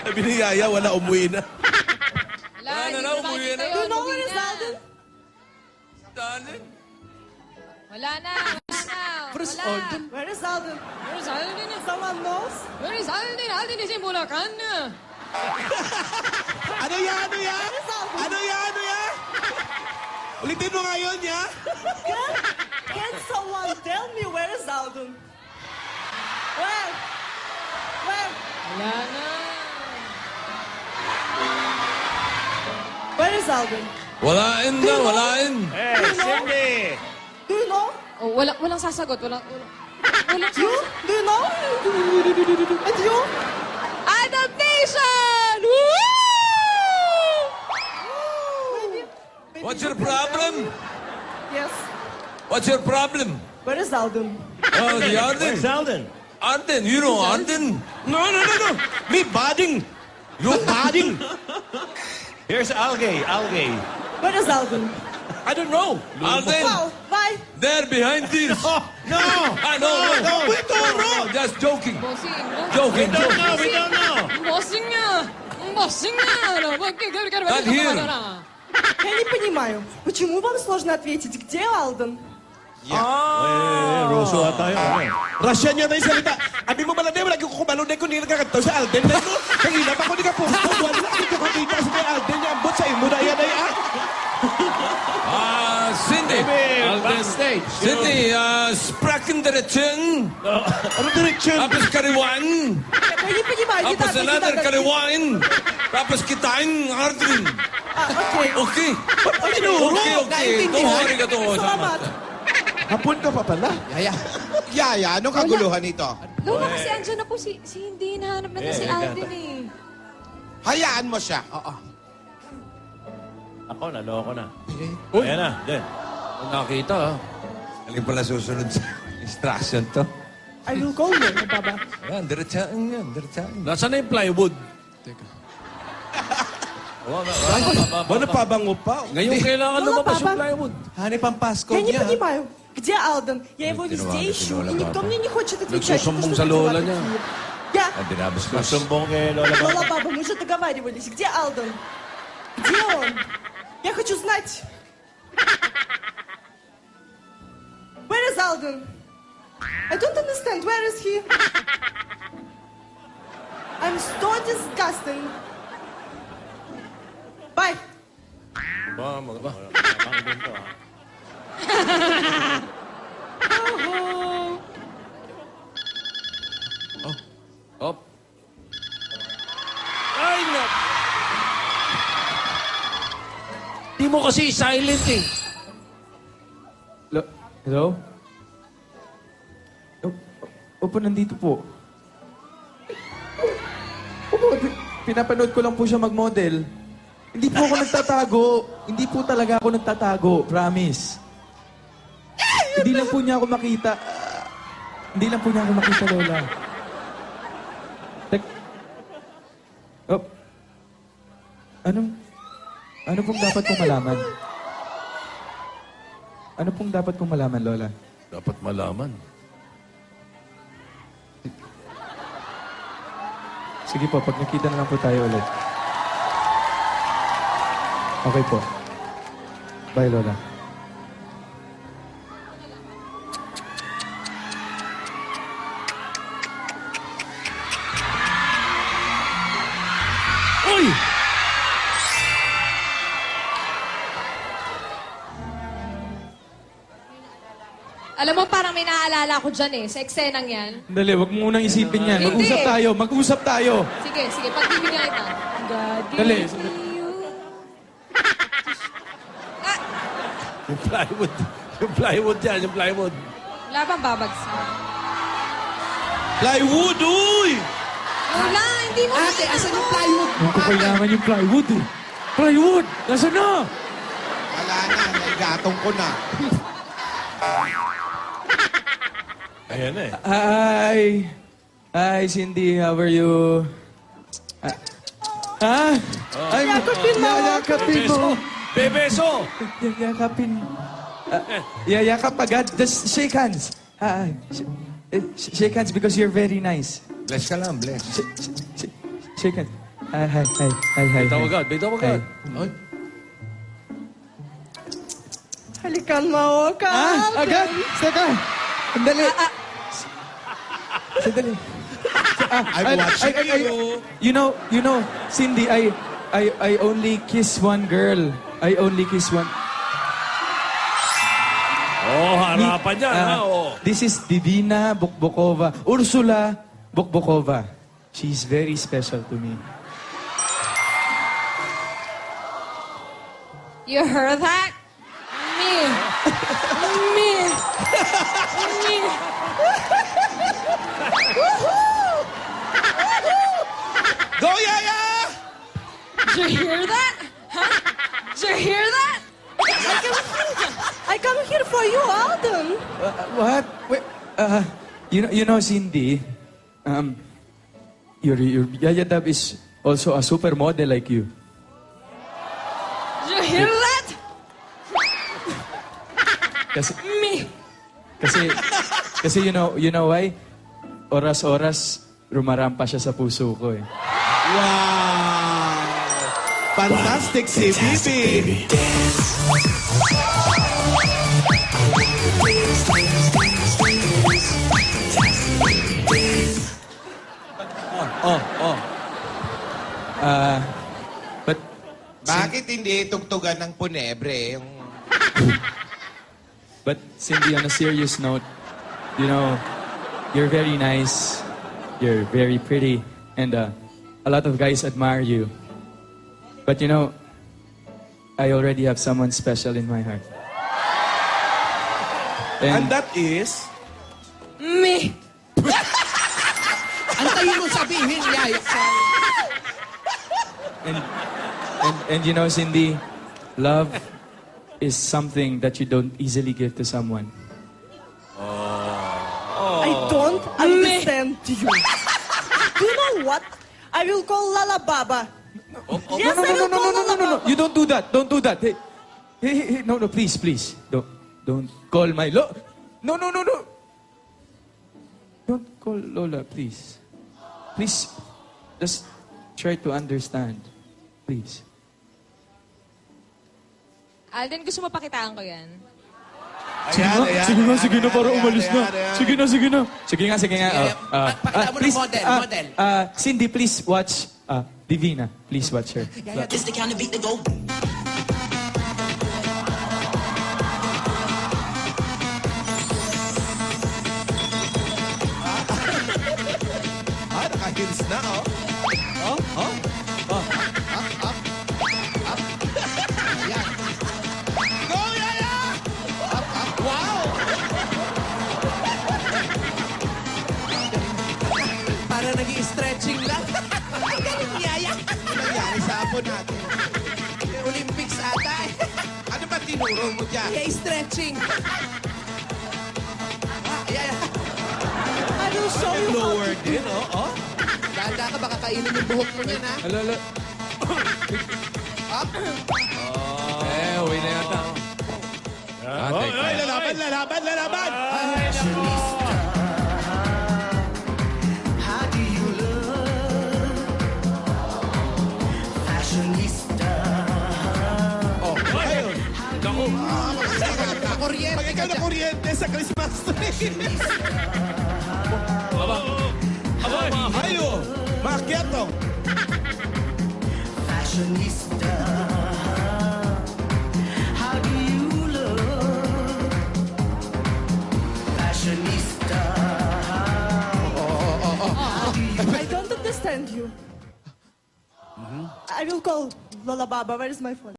Sabi ni Yaya, wala, umuwi na. Wala na, umuwi na. Do you know where is Alden? Darling. Wala na. Where's Wala. Alden? Where is Alden? Where is Alden? Someone knows? Where is Alden? Alden is in Bulacan. Ano yan? Ano yan? Ano yan? Ano yan? Ulitin mo nga yun, ya? Can someone tell me where is Alden? Where? Where? Wala na. Where is Alden? Walain na, walain. Hey, Cindy! Do you know? Oh, walang sasagot. Walang You? Do you know? And you? Adaptation! Woo! What's your problem? Yes. What's your problem? Where is Alden? Oh, the Arden. Where's Alden? Arden, you know Arden? No. Me, bading. You Bading. Here's Algay. Where is Alden? I don't know. Arden, Wow, bye. there behind this. No. Ah, no. No, just joking. Bossing. Joking, We joking. don't know. Bossing niya. Bossing niya. Not here. Я не понимаю, почему вам сложно ответить, где Алden? Rosso tayo. Russian yata yung salita. Abi mo ba na din, lagi ko kumalo din ko hindi nagkakanto sa Alden. Dahil ko, kanina pa ko di ka pusto. Wala ko kakita sa kay Alden niya. Ambot sa imo na yan ay Cindy. Backstage. Cindy, spraken direction. Ano direksyon? Tapos kariwan. Я не понимаю, не Tapos так, не another так. kariwan. Tapos kitain Arden. Окей. Okay. Ano tinuro? Okay. Tumawari ka to. Salamat. Hapon ka pa pala. Yaya, anong kaguluhan nito? Lola, kasi andyan na po si hindi nahanap na si Alden eh. Hayaan mo siya. Ako, naloko na. Uy. Ayan na, dyan. Nakita ah. Galing pala susunod sa instruction to. I will call you, Baba. Yan, diretsaan yan, diretsaan. Nasaan na yung plywood? Teka. Ano pabango pa? Ngayon kailangan Lola, lumabas yung Papa. plywood. Hanip ang passcode Я не niya. понимаю, где Алden? Я его везде ищу, и никто мне не хочет отвечать. Nagsusumbong Это что sa за lola дела niya. такие? Я, Ah, dinabastos. Sumbong kay Lola Baba. Lola Баба, мы же договаривались. Где Алden? Где он? Я хочу знать. Where is Alden? I don't understand. Where is he? I'm so disgusting. Bye. Op. Ay, na! Di mo kasi silent eh. Hello? Opo, nandito po. Opo, pinapanood ko lang po siya mag-model. Hindi po ako nagtatago. Hindi po talaga ako nagtatago. Promise. Hindi lang po niya ako makita. Hindi lang po niya ako makita, Lola. Oh. Ano pong dapat kong malaman? Ano pong dapat kong malaman, Lola? Dapat malaman. Sige po, pag nakita na lang po tayo ulit. Okay po. Bye, Lola. Uy! Alam mo, parang may naaalala ko dyan eh, sa eksenang yan. Dali, wag mo munang isipin yan. Hindi. Mag-usap tayo, mag-usap tayo. Sige, pagbibigyan kita. God Dali. gave you. Yung plywood. Yung plywood yan, yung plywood. Wala bang babagsak? Plywood, uy! Wala, hindi mo Ate, asan yung plywood? Huwag ko kailangan yung plywood eh. Plywood! Nasaan na? Wala na, naigatong ko na. Ayan na eh. Hi! Hi, Cindy. How are you? Ha? Ay, Yakapin mo. Yakapin mo. Bebeso! Yakapin. Yakap agad. Just shake hands. Shake hands because you're very nice. Bless ka lang, bless. Shake hands. Hi. Bitaw agad, bitaw agad. Ay, Halikan mo ka, Alden. Agad? Teka. Sandali. Sandali. I'm watching you. You know, Cindy, I only kiss one girl. I only kiss one. Oh, harapan niya, ha? Oh. This is Divina Bukbukova. Ursula Bukbukova. She's very special to me. You heard that? Me. Go, Yaya! Did you hear that? Huh? Did you hear that? I come here for you, Alden. What? Wait, you know, Cindy, your Yaya Dab is also a supermodel like you. Did you hear that? Kasi, Me. kasi you know why? Oras-oras, rumarampa siya sa puso ko eh. Wow! Fantastic si Bibi! But, Bakit hindi tugtugan ng Punebre? Yung... but Cindy, on a serious note, you know, you're very nice, you're very pretty, and a lot of guys admire you. But you know, I already have someone special in my heart. And that is... Me. Antayin mo sabihin, Yaya. And you know, Cindy, love is something that you don't easily give to someone. I don't understand you. Do you know what? I will call Lala Baba. Yes, I will call Lala No. Baba. You don't do that. Don't do that. Hey, no, please. Don't call my No. Don't call Lola, please. Please, just try to understand. Please. Alden, gusto mo pakitaan ko yan? Sige na, para umalis na. Sige na. Sige nga. Pakita mo ng model. Cindy, please watch Divina. Please watch her. This the kind of beat that go. Nakahils na, oh. Yan. Go, Yaya! Wow! Para nag-i-stretching lang. Ang galing, Yaya. Ano nangyari sa apo natin? Olympics ata eh. Ano ba tinuro mo dyan? Kaya stretching. Yaya. I will show you how Lower din, oh. Danda ka, baka kainin yung buhok mo niyan, ha? Alo. Uwi na yata. Ay, lalaban! How do you love? Fashionista. Oh, ayun. Naku. Kuryente Pag ikaw na kuryente sa Christmas tree. Ayo! Makiato! Fashionista. How do you love? Fashionista. I don't understand you. I will call Lola Baba. Where is my phone?